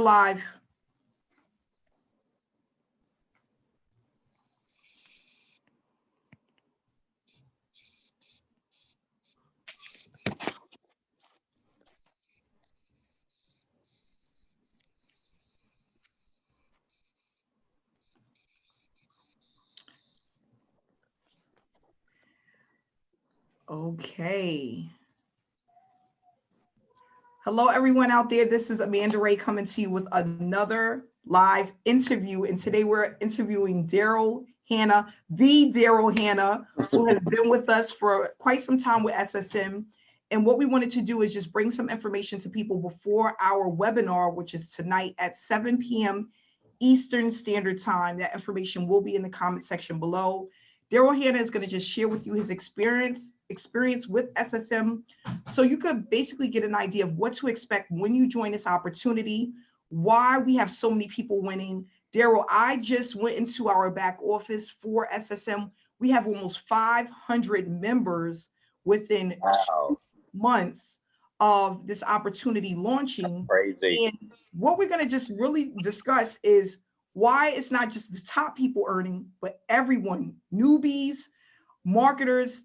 live. Okay. Hello, everyone out there. This is Amanda Ray coming to you with another live interview. And today we're interviewing Darrell Hannah, the Darrell Hannah, who has been with us for quite some time with SSM. And what we wanted to do is just bring some information to people before our webinar, which is tonight at 7 p.m. Eastern Standard Time. That information will be in the comment section below. Darrell Hannah is going to just share with you his experience with SSM, so you could basically get an idea of what to expect when you join this opportunity, why we have so many people winning. Darrell, I just went into our back office for SSM. We have almost 500 members within 2 months of this opportunity launching. Crazy. And what we're going to just really discuss is why it's not just the top people earning, but everyone, newbies, marketers,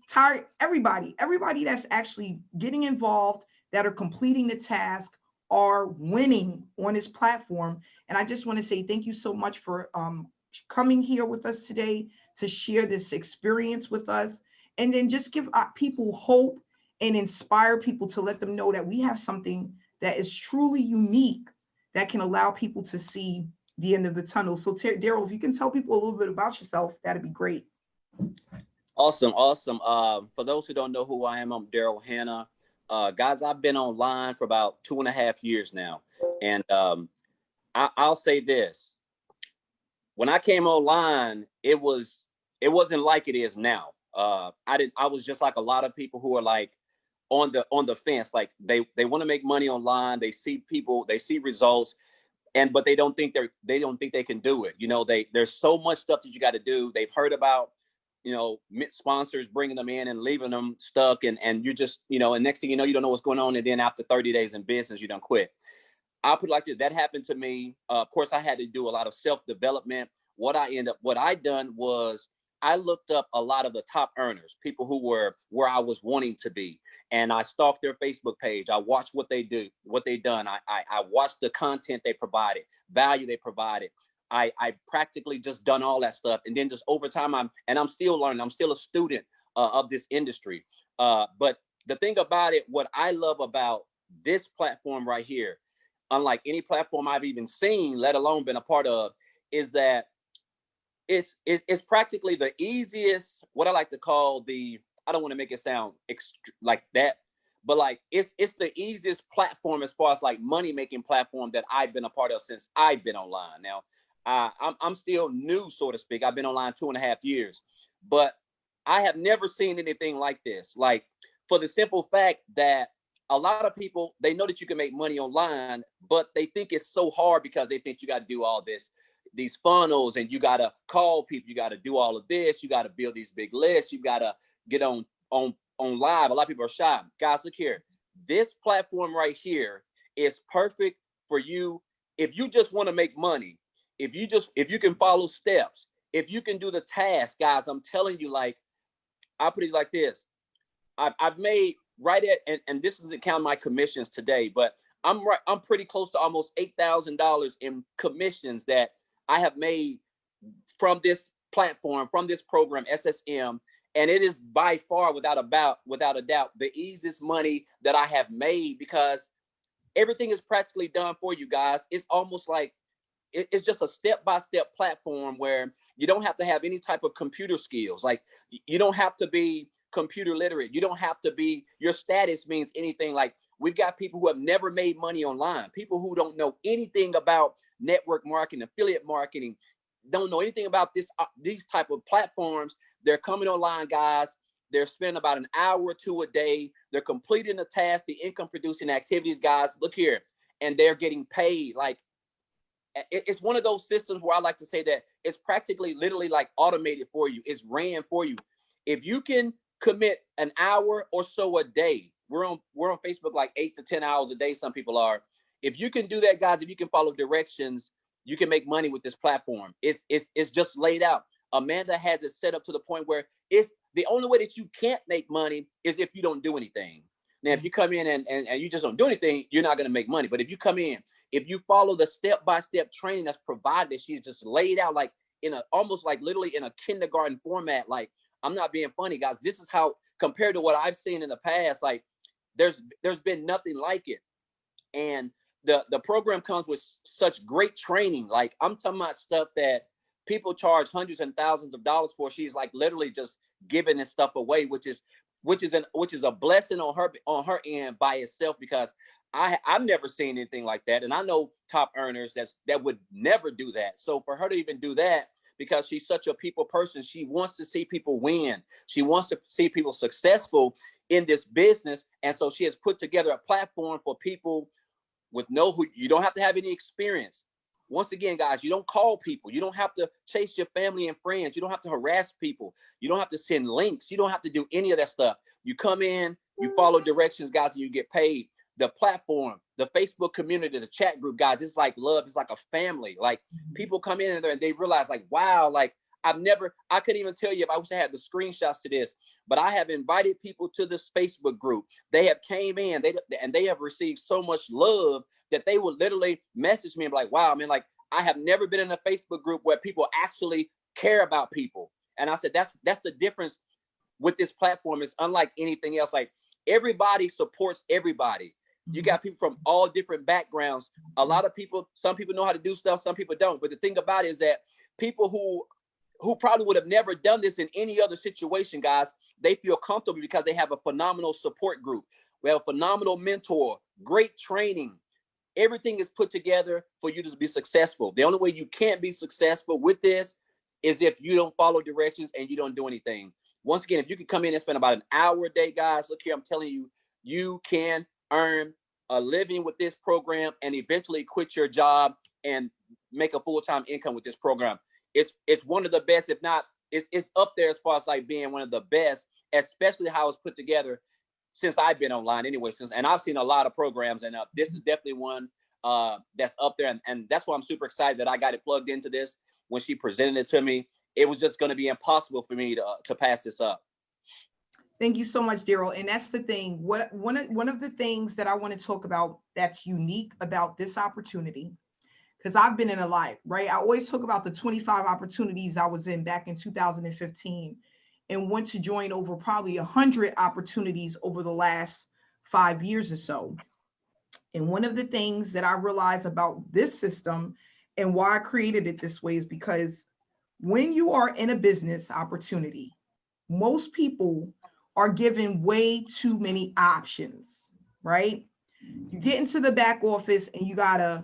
everybody that's actually getting involved, that are completing the task, are winning on this platform. And I just want to say thank you so much for coming here with us today to share this experience with us, and then just give people hope and inspire people to let them know that we have something that is truly unique that can allow people to see the end of the tunnel. So Darrell, if you can tell people a little bit about yourself, that'd be great. Awesome. For those who don't know who I am, I'm Darrell Hannah. Guys, I've been online for about 2.5 years now. And I'll say this. When I came online, it wasn't like it is now. I was just like a lot of people who are like on the fence. Like they want to make money online. They see people, they see results, but they don't think they can do it. You know, there's so much stuff that you got to do. They've heard about, you know, sponsors bringing them in and leaving them stuck, and you just, you know, and next thing you know, you don't know what's going on, and then after 30 days in business, you done quit. I'll put it like this. That happened to me. Of course, I had to do a lot of self-development. What I done was I looked up a lot of the top earners, people who were where I was wanting to be, and I stalked their Facebook page. I watched what they do, what they done. I watched the content they provided, value they provided. I practically just done all that stuff, and then just over time, I'm still learning. I'm still a student of this industry. But the thing about it, what I love about this platform right here, unlike any platform I've even seen, let alone been a part of, is that it's practically the easiest. What I like to call I don't want to make it sound like that, but like it's the easiest platform as far as like money making platform that I've been a part of since I've been online. Now, I'm still new, so to speak. I've been online 2.5 years, but I have never seen anything like this. Like, for the simple fact that a lot of people, they know that you can make money online, but they think it's so hard because they think you got to do all these funnels, and you got to call people, you got to do all of this, you got to build these big lists, you got to get on live. A lot of people are shy. Guys, look here. This platform right here is perfect for you if you just want to make money. If you can follow steps, if you can do the task, guys, I'm telling you, like, I'll put it like this. I've made right at, and this doesn't count my commissions today, but I'm pretty close to almost $8,000 in commissions that I have made from this platform, from this program, SSM. And it is by far, without a doubt, the easiest money that I have made, because everything is practically done for you guys. It's almost like it's just a step-by-step platform where you don't have to have any type of computer skills. Like, you don't have to be computer literate. You don't have to be, your status means anything. Like, we've got people who have never made money online, people who don't know anything about network marketing, affiliate marketing, don't know anything about these type of platforms. They're coming online, guys. They're spending about an hour or two a day. They're completing the task, the income producing activities, guys. Look here. And they're getting paid. Like, it's one of those systems where I like to say that it's practically literally like automated for you. It's ran for you. If you can commit an hour or so a day, we're on Facebook like 8 to 10 hours a day. Some people are. if you can do that, guys, if you can follow directions, you can make money with this platform. It's just laid out. Amanda has it set up to the point where it's the only way that you can't make money is if you don't do anything. Now, if you come in and you just don't do anything, you're not going to make money. But if you come in, if you follow the step-by-step training that's provided, that she's just laid out like in a almost like literally in a kindergarten format, like I'm not being funny, guys. This is how, compared to what I've seen in the past, like there's been nothing like it. And the program comes with such great training. Like I'm talking about stuff that people charge hundreds and thousands of dollars for. She's like literally just giving this stuff away, which is a blessing on her end by itself, because I've never seen anything like that. And I know top earners that would never do that. So for her to even do that, because she's such a people person, she wants to see people win. She wants to see people successful in this business. And so she has put together a platform for people with you don't have to have any experience. Once again, guys, you don't call people. You don't have to chase your family and friends. You don't have to harass people. You don't have to send links. You don't have to do any of that stuff. You come in, you follow directions, guys, and you get paid. The platform, the Facebook community, the chat group, guys, it's like love. It's like a family. Like people come in there and they realize like, wow, like I couldn't even tell you if I wish I had the screenshots to this, but I have invited people to this Facebook group. They have came in, they have received so much love that they will literally message me and be like, wow, man, like I have never been in a Facebook group where people actually care about people. And I said, that's the difference with this platform. It's unlike anything else. Like everybody supports everybody. You got people from all different backgrounds. A lot of people, some people know how to do stuff, some people don't. But the thing about it is that people who probably would have never done this in any other situation, guys, they feel comfortable because they have a phenomenal support group. We have a phenomenal mentor, great training. Everything is put together for you to be successful. The only way you can't be successful with this is if you don't follow directions and you don't do anything. Once again, if you can come in and spend about an hour a day, guys, look here, I'm telling you, you can earn a living with this program and eventually quit your job and make a full-time income with this program. It's one of the best, if not, it's up there as far as like being one of the best, especially how it's put together since I've been online anyway. And I've seen a lot of programs, and this is definitely one that's up there. And that's why I'm super excited that I got it plugged into this. When she presented it to me, it was just going to be impossible for me to pass this up. Thank you so much, Darrell. And that's the thing. One of the things that I want to talk about that's unique about this opportunity, because I've been in a lot, right? I always talk about the 25 opportunities I was in back in 2015 and went to join over probably 100 opportunities over the last 5 years or so. And one of the things that I realized about this system and why I created it this way is because when you are in a business opportunity, most people are given way too many options, right? You get into the back office and you got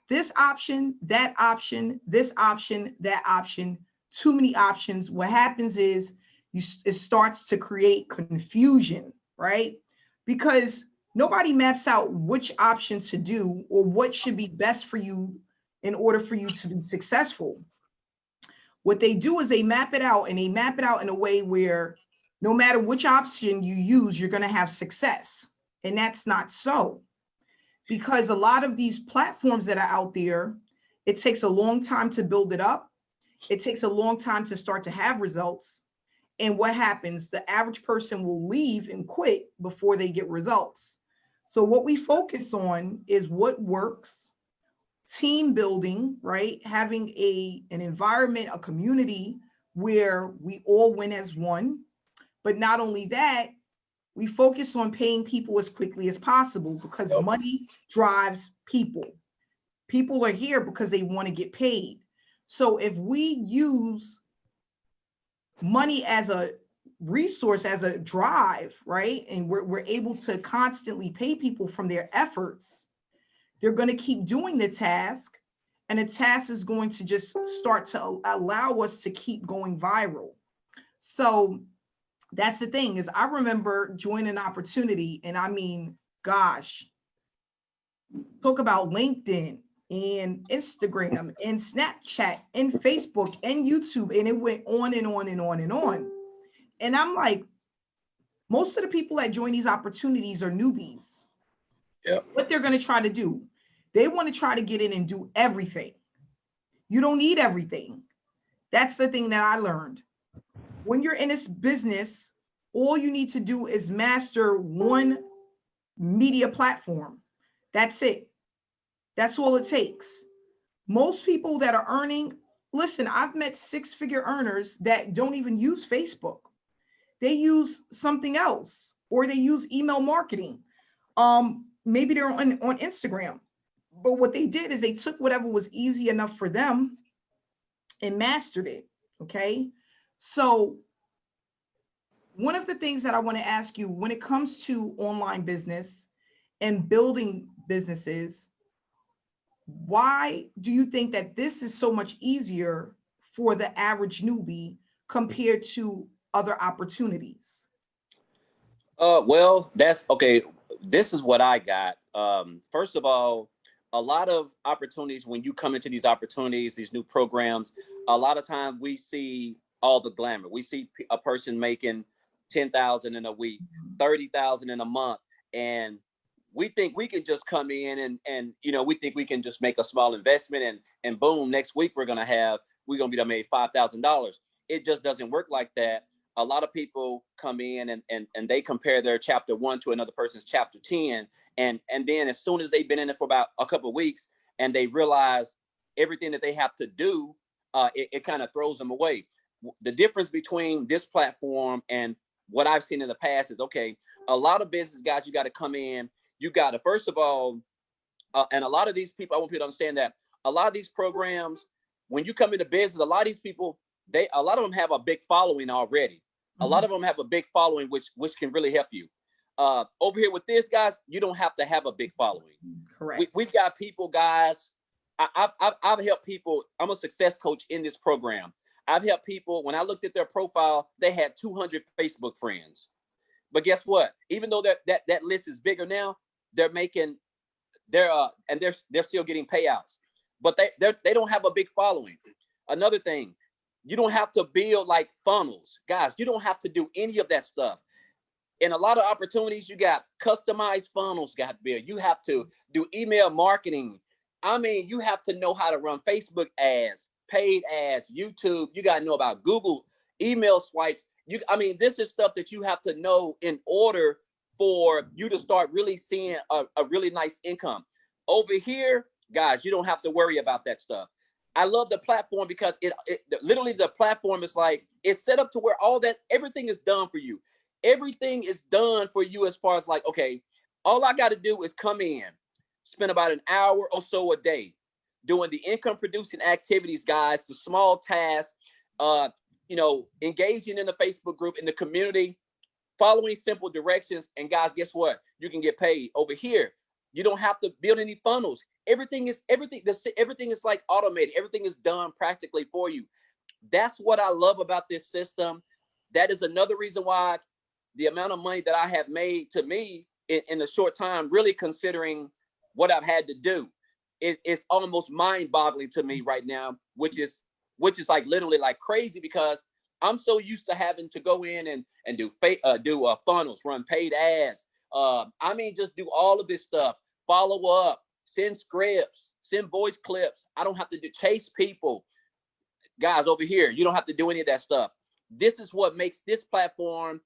this option, that option, this option, that option, too many options. What happens is it starts to create confusion, right? Because nobody maps out which option to do or what should be best for you in order for you to be successful. What they do is they map it out, and they map it out in a way where no matter which option you use, you're going to have success. And that's not so. Because a lot of these platforms that are out there, it takes a long time to build it up. It takes a long time to start to have results. And what happens? The average person will leave and quit before they get results. So what we focus on is what works, team building, right? Having an environment, a community where we all win as one. But not only that, we focus on paying people as quickly as possible because money drives people. People are here because they want to get paid. So if we use money as a resource, as a drive, right? And we're able to constantly pay people from their efforts, they're going to keep doing the task. And the task is going to just start to allow us to keep going viral. So that's the thing is I remember joining an opportunity, and I mean, gosh, talk about LinkedIn and Instagram and Snapchat and Facebook and YouTube, and it went on and on and on and on. And I'm like, most of the people that join these opportunities are newbies. Yeah. What they're going to try to do, They want to try to get in and do everything. You don't need everything. That's the thing that I learned. When you're in this business, all you need to do is master one media platform. That's it. That's all it takes. Most people that are earning, listen, I've met six-figure earners that don't even use Facebook. They use something else, or they use email marketing. Maybe they're on Instagram. But what they did is they took whatever was easy enough for them and mastered it. Okay. So one of the things that I want to ask you when it comes to online business and building businesses, why do you think that this is so much easier for the average newbie compared to other opportunities? Well, that's okay. This is what I got. First of all, a lot of opportunities when you come into these opportunities, these new programs, a lot of times we see all the glamour. We see a person making 10,000 in a week, 30,000 in a month, and we think we can just come in and we think we can just make a small investment and boom, next week we're gonna be done made $5,000. It just doesn't work like that. A lot of people come in and they compare their chapter 1 to another person's chapter 10. And then as soon as they've been in it for about a couple of weeks and they realize everything that they have to do, it kind of throws them away. The difference between this platform and what I've seen in the past is, okay, a lot of business guys, you got to come in, you got to, first of all, and a lot of these people, I want people to understand that a lot of these programs, when you come into business, a lot of these people, a lot of them have a big following already. A lot of them have a big following, which can really help you. Over here with this, guys, you don't have to have a big following. Correct. We've got people, guys. I've helped people. I'm a success coach in this program. I've helped people. When I looked at their profile, they had 200 Facebook friends. But guess what? Even though that list is bigger now, they're still getting payouts. But they don't have a big following. Another thing, you don't have to build like funnels, guys. You don't have to do any of that stuff. In a lot of opportunities, you got customized funnels got to build. You have to do email marketing. I mean, you have to know how to run Facebook ads, paid ads, YouTube. You got to know about Google email swipes. This is stuff that you have to know in order for you to start really seeing a really nice income. Over here, guys, you don't have to worry about that stuff. I love the platform because it literally the platform is like, it's set up to where everything is done for you. Everything is done for you as far as like, okay, all I got to do is come in, spend about an hour or so a day doing the income producing activities, guys, the small tasks, engaging in the Facebook group, in the community, following simple directions. And guys, guess what? You can get paid. Over here, you don't have to build any funnels. Everything is like automated. Everything is done practically for you. That's what I love about this system. That is another reason why the amount of money that I have made, to me, in a short time, really considering what I've had to do, it's almost mind-boggling to me right now, which is like literally like crazy, because I'm so used to having to go in and do funnels, run paid ads. Just do all of this stuff, follow up, send scripts, send voice clips. I don't have to chase people. Guys, over here, you don't have to do any of that stuff. This is what makes this platform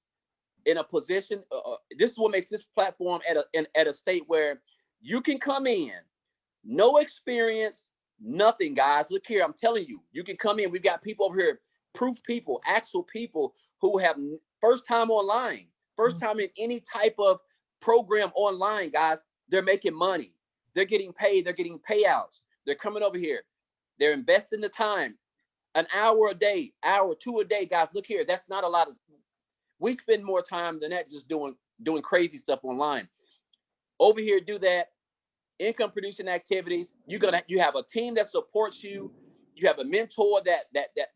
in a position. This is what makes this platform at a state where you can come in, no experience, nothing, guys. Look here, I'm telling you, you can come in. We've got people over here, proof people, actual people who have first time online, first time in any type of program online, guys. They're making money. They're getting paid. They're getting payouts. They're coming over here. They're investing the time, an hour a day, hour, 2 a day, guys. Look here, that's not a lot of. We spend more time than that just doing crazy stuff online. Over here, do that. Income producing activities. You have a team that supports you. You have a mentor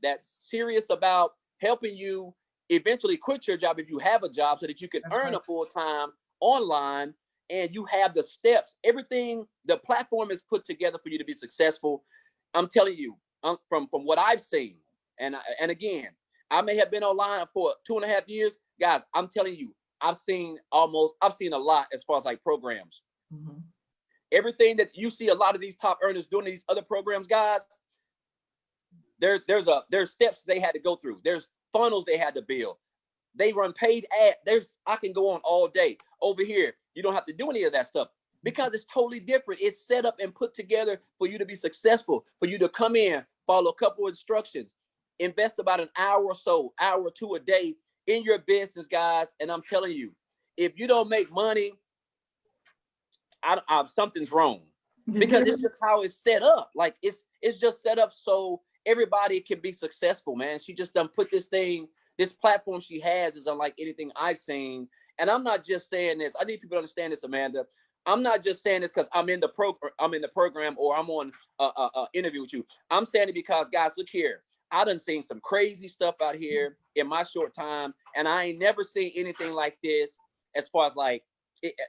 that's serious about helping you eventually quit your job if you have a job, so that you can earn a full time online, and you have the steps. Everything, the platform is put together for you to be successful. I'm telling you, from what I've seen, and again, I may have been online for 2.5 years, guys. I'm telling you, I've seen a lot as far as like programs. Everything that you see a lot of these top earners doing these other programs, guys, there's steps they had to go through. There's funnels they had to build. They run paid ad. I can go on all day. Over here, you don't have to do any of that stuff because it's totally different. It's set up and put together for you to be successful, for you to come in, follow a couple of instructions, invest about an hour or two a day in your business, guys. And I'm telling you, if you don't make money, something's wrong, because it's just how it's set up. Like it's just set up so everybody can be successful, man. She just done put this platform she has is unlike anything I've seen. And I'm not just saying this. I need people to understand this, Amanda. I'm not just saying this because I'm in the program or I'm on a interview with you. I'm saying it because, guys, look here. I done seen some crazy stuff out here in my short time, and I ain't never seen anything like this as far as like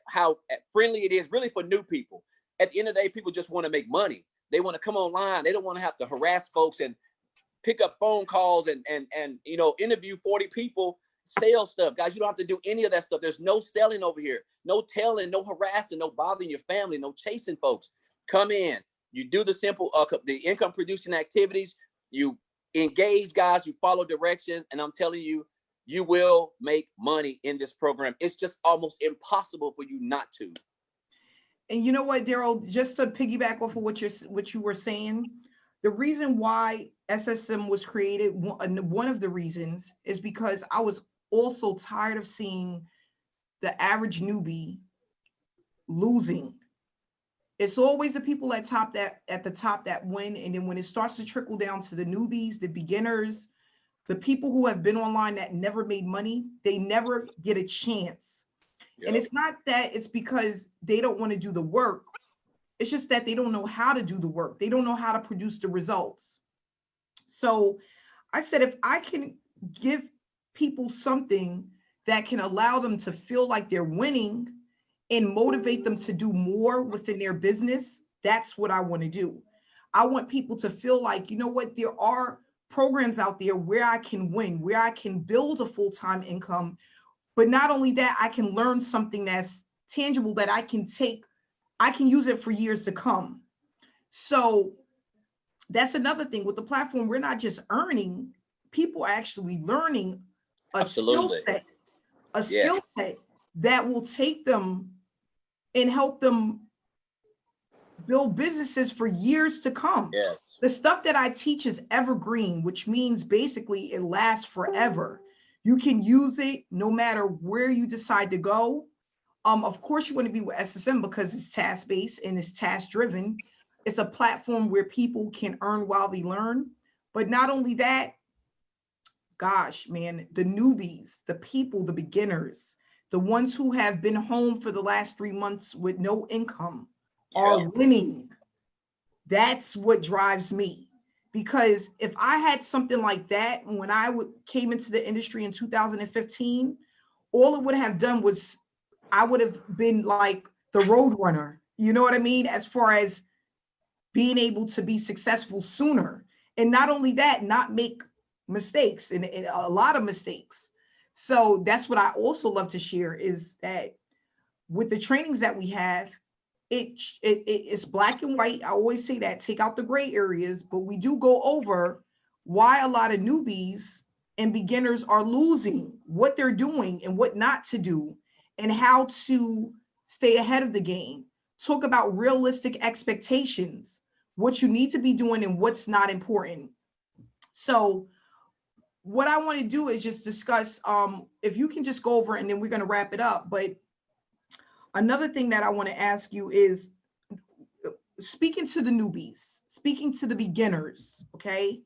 how friendly it is really for new people. At the end of the day, people just want to make money. They want to come online. They don't want to have to harass folks and pick up phone calls and interview 40 people, sell stuff. Guys, you don't have to do any of that stuff. There's no selling over here, no telling, no harassing, no bothering your family, no chasing folks. Come in, you do the simple, the income producing activities, you engage, guys, you follow directions, and I'm telling you, you will make money in this program. It's just almost impossible for you not to. And you know what, Darrell, just to piggyback off of what you were saying, the reason why SSM was created, one of the reasons, is because I was also tired of seeing the average newbie losing. It's always the people at the top that win, and then when it starts to trickle down to the newbies, the beginners, the people who have been online that never made money, they never get a chance. Yep. And it's not that it's because they don't want to do the work. It's just that they don't know how to do the work. They don't know how to produce the results. So I said, if I can give people something that can allow them to feel like they're winning and motivate them to do more within their business, that's what I want to do. I want people to feel like, you know what, there are programs out there where I can win, where I can build a full-time income. But not only that, I can learn something that's tangible that I can use it for years to come. So that's another thing with the platform. We're not just earning, people are actually learning a skill set that will take them and help them build businesses for years to come. Yes. The stuff that I teach is evergreen, which means basically it lasts forever. You can use it no matter where you decide to go. Of course, you want to be with SSM because it's task-based and it's task-driven. It's a platform where people can earn while they learn. But not only that, gosh, man, the newbies, the people, the beginners, the ones who have been home for the last 3 months with no income are winning. That's what drives me. Because if I had something like that when I came into the industry in 2015, all it would have done was I would have been like the road runner. You know what I mean? As far as being able to be successful sooner. And not only that, not make mistakes and a lot of mistakes. So that's what I also love to share is that with the trainings that we have, it's black and white. I always say that, take out the gray areas, but we do go over why a lot of newbies and beginners are losing, what they're doing and what not to do, and how to stay ahead of the game. Talk about realistic expectations, what you need to be doing and what's not important. So what I want to do is just discuss, if you can just go over and then we're going to wrap it up. But another thing that I want to ask you is speaking to the newbies, speaking to the beginners, okay?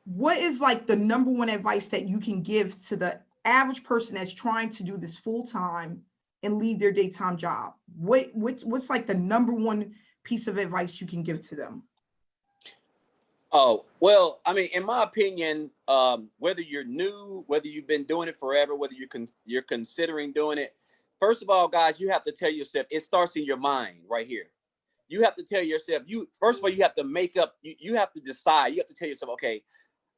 What is like the number one advice that you can give to the average person that's trying to do this full time and leave their daytime job? What's like the number one piece of advice you can give to them? Oh, well, I mean, in my opinion, whether you're new, whether you've been doing it forever, whether you're considering doing it, first of all, guys, you have to tell yourself, it starts in your mind right here. You have to tell yourself, first of all, you have to make up, you have to decide, you have to tell yourself, okay,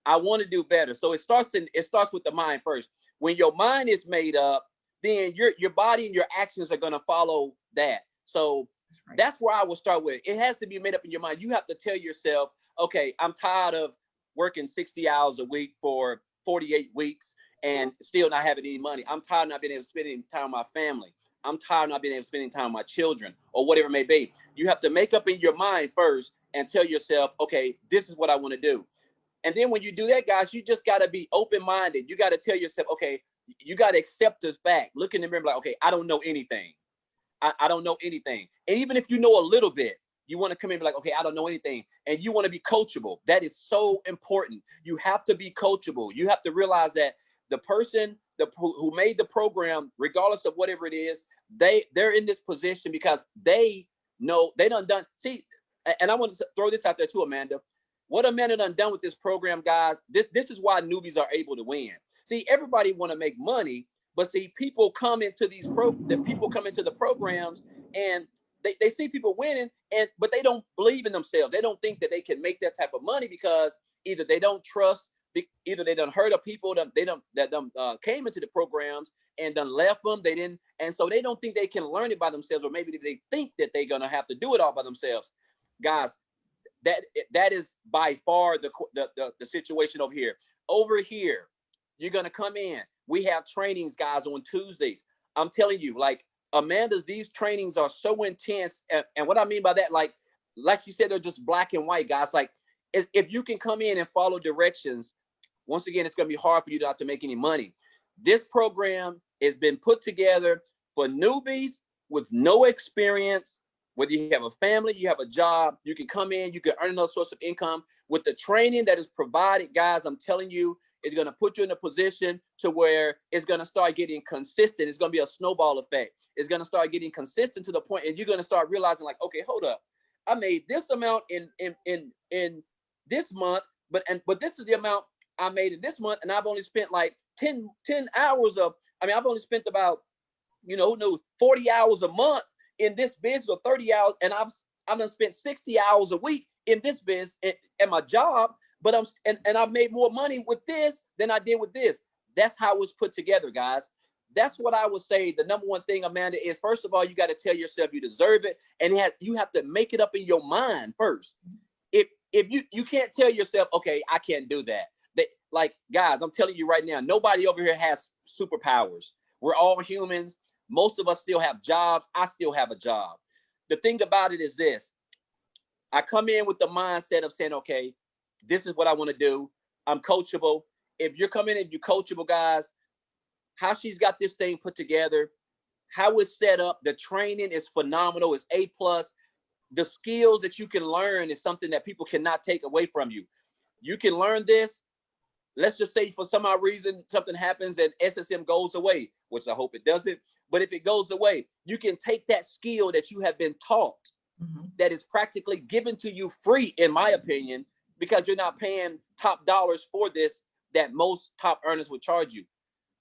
I want to do better. So it starts with the mind first. When your mind is made up, then your body and your actions are going to follow that. So that's where I will start with. It has to be made up in your mind. You have to tell yourself, okay, I'm tired of working 60 hours a week for 48 weeks and still not having any money. I'm tired of not being able to spend any time with my family. I'm tired of not being able to spend any time with my children or whatever it may be. You have to make up in your mind first and tell yourself, okay, this is what I want to do. And then when you do that, guys, you just got to be open-minded. You got to tell yourself, okay, you got to accept this fact. Look in the mirror like, okay, I don't know anything. I don't know anything. And even if you know a little bit, you want to come in and be like, okay, I don't know anything. And you want to be coachable. That is so important. You have to be coachable. You have to realize that the person who made the program, regardless of whatever it is, they're in this position because they know they done. See, and I want to throw this out there too, Amanda. What Amanda done with this program, guys, this is why newbies are able to win. See, everybody want to make money, but see, people come into the programs and they see people winning, but they don't believe in themselves. They don't think that they can make that type of money because either they don't trust, either they done heard of people that came into the programs and done left them. They didn't, and so they don't think they can learn it by themselves, or maybe they think that they're gonna have to do it all by themselves. Guys, that is by far the situation over here. Over here, you're gonna come in. We have trainings, guys, on Tuesdays. I'm telling you, like Amanda's, these trainings are so intense. And what I mean by that, like you said, they're just black and white, guys. Like if you can come in and follow directions, once again, it's gonna be hard for you not to make any money. This program has been put together for newbies with no experience. Whether you have a family, you have a job, you can come in, you can earn another source of income with the training that is provided, guys. I'm telling you, it's going to put you in a position to where it's going to start getting consistent. It's going to be a snowball effect. It's going to start getting consistent to the point, and you're going to start realizing, like, okay, hold up, I made this amount in this month, but this is the amount I made in this month, and I've only spent like 10 hours of. I've only spent about 40 hours a month in this business, or 30 hours, and I've done spent 60 hours a week in this business and my job, but I've made more money with this than I did with this. That's how it was put together, guys. That's what I would say. The number one thing, Amanda, is first of all, you got to tell yourself you deserve it, and you have to make it up in your mind first. If you can't tell yourself, okay, I can't do that. Like, guys, I'm telling you right now, nobody over here has superpowers. We're all humans. Most of us still have jobs. I still have a job. The thing about it is this. I come in with the mindset of saying, okay, this is what I want to do. I'm coachable. If you're coming in and you're coachable, guys, how she's got this thing put together, how it's set up, the training is phenomenal. It's A+. The skills that you can learn is something that people cannot take away from you. You can learn this. Let's just say for some odd reason, something happens and SSM goes away, which I hope it doesn't. But if it goes away, you can take that skill that you have been taught, that is practically given to you free, in my opinion, because you're not paying top dollars for this that most top earners would charge you.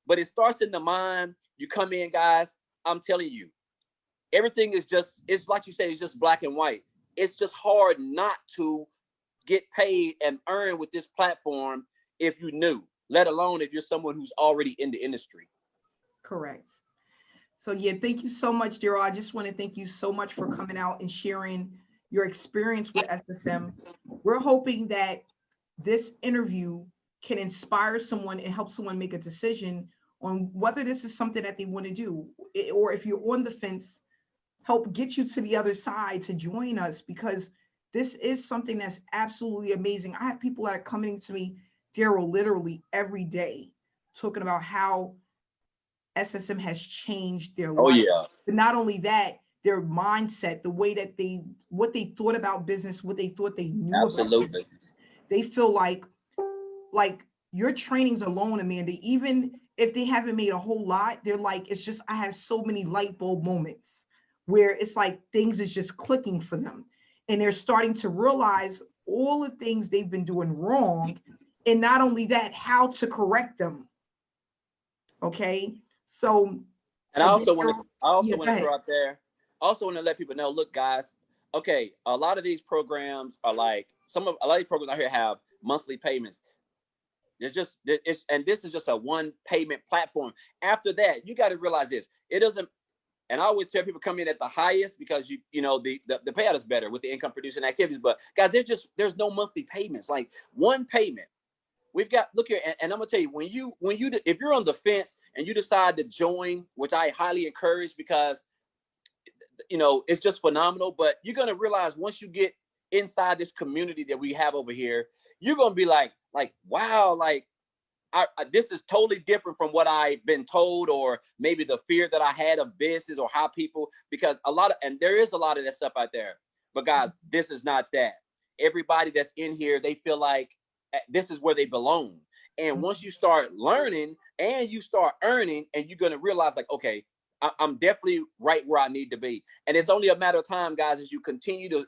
But it starts in the mind. You come in, guys, I'm telling you, everything is just, it's like you say, it's just black and white. It's just hard not to get paid and earn with this platform if you knew, let alone if you're someone who's already in the industry. Correct. So yeah, thank you so much, Darrell. I just want to thank you so much for coming out and sharing your experience with SSM. We're hoping that this interview can inspire someone and help someone make a decision on whether this is something that they want to do, or if you're on the fence, help get you to the other side to join us, because this is something that's absolutely amazing. I have people that are coming to me, Darrell, literally every day, talking about how SSM has changed their life. Oh, yeah. But not only that, their mindset, the way that what they thought about business, what they thought they knew Absolutely. about business. They feel like your trainings alone, Amanda, even if they haven't made a whole lot, they're like, it's just, I have so many light bulb moments where it's like things is just clicking for them. And they're starting to realize all the things they've been doing wrong. And not only that, how to correct them. Okay. So, and I also want to throw out there, also want to let people know, look, guys, okay, a lot of these programs are like, a lot of these programs out here have monthly payments. And this is just a one payment platform. After that, you got to realize this. It doesn't, And I always tell people come in at the highest because you know the payout is better with the income producing activities. But guys, there's no monthly payments. Like one payment. We've got look here, and I'm gonna tell you when you if you're on the fence and you decide to join, which I highly encourage because you know it's just phenomenal. But you're gonna realize once you get inside this community that we have over here, you're gonna be like wow, like this is totally different from what I've been told, or maybe the fear that I had of business or how people, because and there is a lot of that stuff out there. But guys, this is not that. Everybody that's in here, they feel like this is where they belong. And once you start learning and you start earning, and you're going to realize like, okay, I'm definitely right where I need to be. And it's only a matter of time, guys, as you continue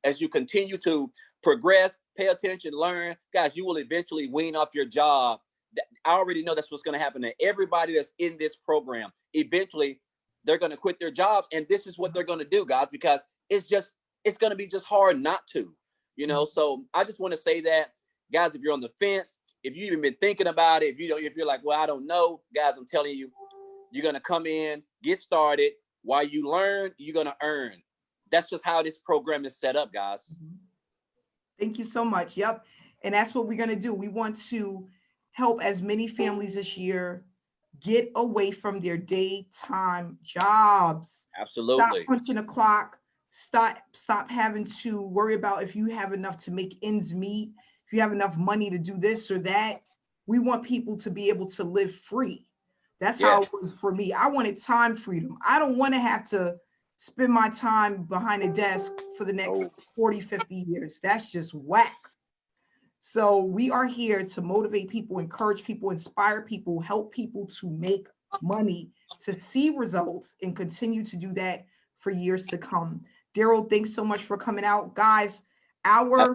as you continue to progress, pay attention, learn, guys, you will eventually wean off your job. I already know that's what's going to happen to everybody that's in this program. Eventually, they're going to quit their jobs, and this is what they're going to do, guys, because it's going to be just hard not to, you know. So I just want to say that, guys, if you're on the fence, if you've even been thinking about it, if you're like, well, I don't know, guys, I'm telling you, you're going to come in, get started. While you learn, you're going to earn. That's just how this program is set up, guys. Thank you so much. Yep. And that's what we're going to do. We want to help as many families this year get away from their daytime jobs. Absolutely. Stop punching the clock. Stop having to worry about if you have enough to make ends meet, if you have enough money to do this or that. We want people to be able to live free. That's how it was for me. I wanted time freedom. I don't want to have to spend my time behind a desk for the next 40, 50 years. That's just whack. So we are here to motivate people, encourage people, inspire people, help people to make money, to see results, and continue to do that for years to come. Darrell, thanks so much for coming out. Guys, our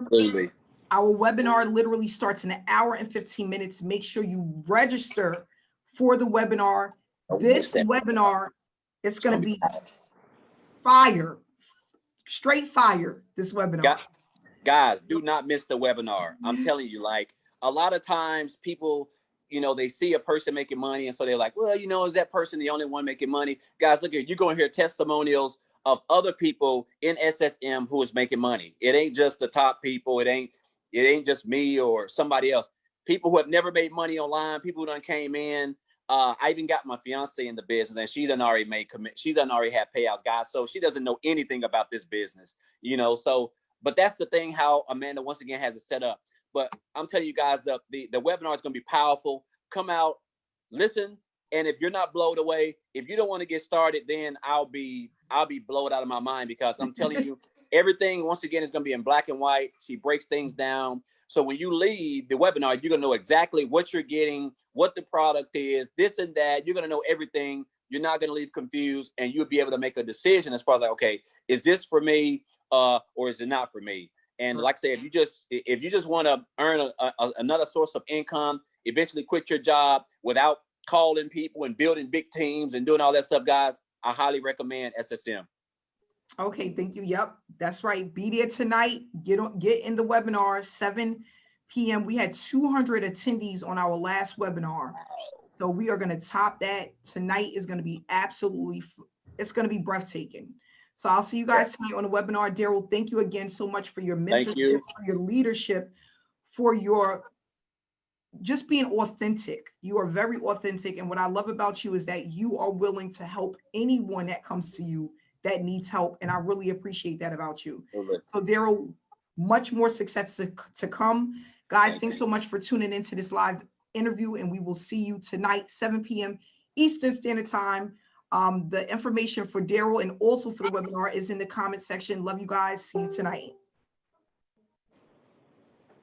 webinar literally starts in 1 hour and 15 minutes. Make sure you register for the webinar. This webinar is going to be fire, straight fire, this webinar. Guys, do not miss the webinar. I'm telling you, like a lot of times people, you know, they see a person making money and so they're like, well, you know, is that person the only one making money? Guys, look here, you're going to hear testimonials of other people in SSM who is making money. It ain't just the top people. It ain't just me or somebody else. People who have never made money online, people who done came in. I even got my fiance in the business, and she done already had payouts, guys. So she doesn't know anything about this business, you know. So, but that's the thing, how Amanda once again has it set up. But I'm telling you guys, the webinar is going to be powerful. Come out, listen, and if you're not blown away, if you don't want to get started, then I'll be blown out of my mind, because I'm telling you, everything once again is going to be in black and white. She breaks things down. So when you leave the webinar, you're going to know exactly what you're getting, what the product is, this and that. You're going to know everything. You're not going to leave confused, and you'll be able to make a decision as far as like, okay, is this for me or is it not for me? And like I say, if you just want to earn another source of income, eventually quit your job without calling people and building big teams and doing all that stuff, guys, I highly recommend SSM. Okay, thank you. Yep, that's right. Be there tonight. Get in the webinar, 7 p.m. We had 200 attendees on our last webinar. So we are going to top that. Tonight is going to be it's going to be breathtaking. So I'll see you guys tonight on the webinar. Darrell, thank you again so much for your mentorship, for your leadership, for your just being authentic. You are very authentic. And what I love about you is that you are willing to help anyone that comes to you that needs help. And I really appreciate that about you. So Darrell, much more success to come. Guys, thanks so much for tuning into this live interview, and we will see you tonight, 7 p.m. Eastern Standard Time. The information for Darrell and also for the webinar is in the comment section. Love you guys. See you tonight.